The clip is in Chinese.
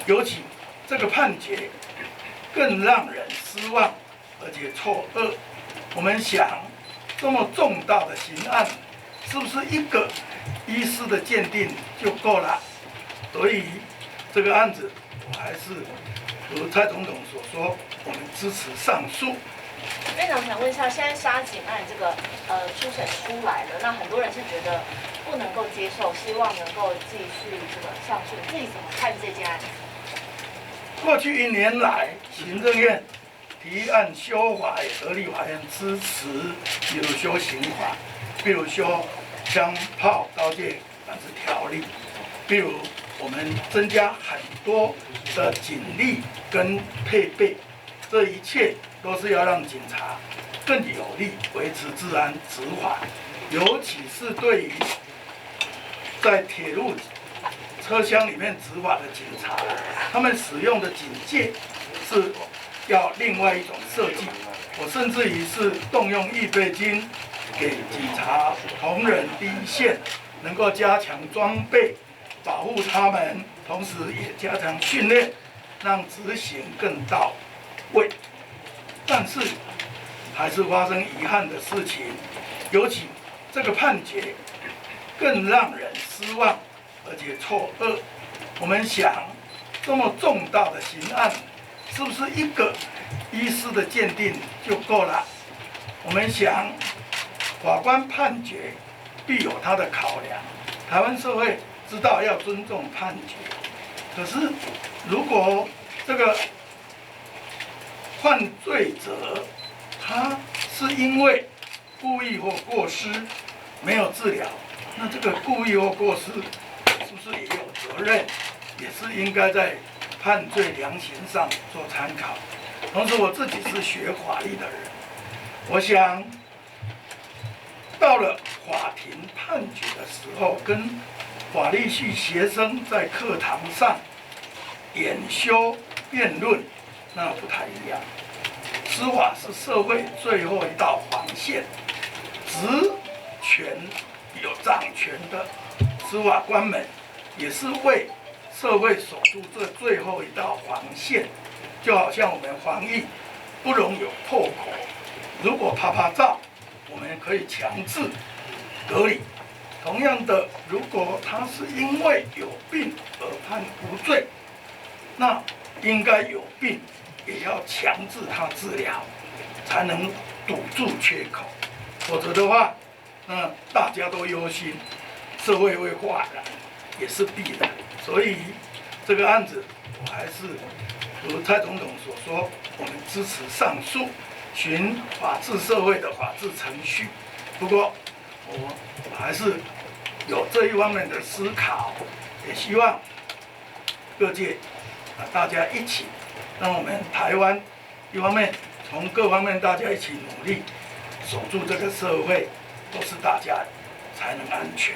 尤其这个判决更让人失望，而且错愕。我们想，这么重大的刑案，是不是一个医师的鉴定就够了？所以这个案子，我还是如蔡总统所说，我们支持上诉。院长想问一下，现在杀警案这个初审出来了，那很多人是觉得不能够接受，希望能够继续这个上诉，你自己怎么看这件案子？过去1年来，行政院提案修法，也得立法院支持，比如修刑法，比如修枪炮刀械管制条例，比如我们增加很多的警力跟配备，这一切都是要让警察更有力维持治安执法，尤其是对于在铁路车厢里面执法的警察，他们使用的警戒是要另外一种设计。我甚至于是动用预备金给警察同仁第一线，能够加强装备，保护他们，同时也加强训练，让执行更到位。但是还是发生遗憾的事情，尤其这个判决更让人失望，而且错愕。我们想，这么重大的刑案，是不是一个医师的鉴定就够了？我们想，法官判决必有他的考量。台湾社会知道要尊重判决，可是如果这个犯罪者他是因为故意或过失没有治疗，那这个故意或过失是不是也有责任？也是应该在判罪量刑上做参考。同时，我自己是学法律的人，我想到了法庭判决的时候，跟法律系学生在课堂上演修辩论，那不太一样。司法是社会最后一道防线，职权有掌权的司法官们，也是为社会守住这最后一道防线。就好像我们防疫不容有破口，如果拍拍照，我们可以强制隔离。同样的，如果他是因为有病而判无罪，那应该有病也要强制他治疗，才能堵住缺口。否则的话，那大家都忧心，社会会哗然，也是必然。所以这个案子，我还是如蔡总统所说，我们支持上诉，循法治社会的法治程序。不过，我还是有这一方面的思考，也希望各界大家一起，让我们台湾一方面从各方面大家一起努力，守住这个社会，都是大家才能安全。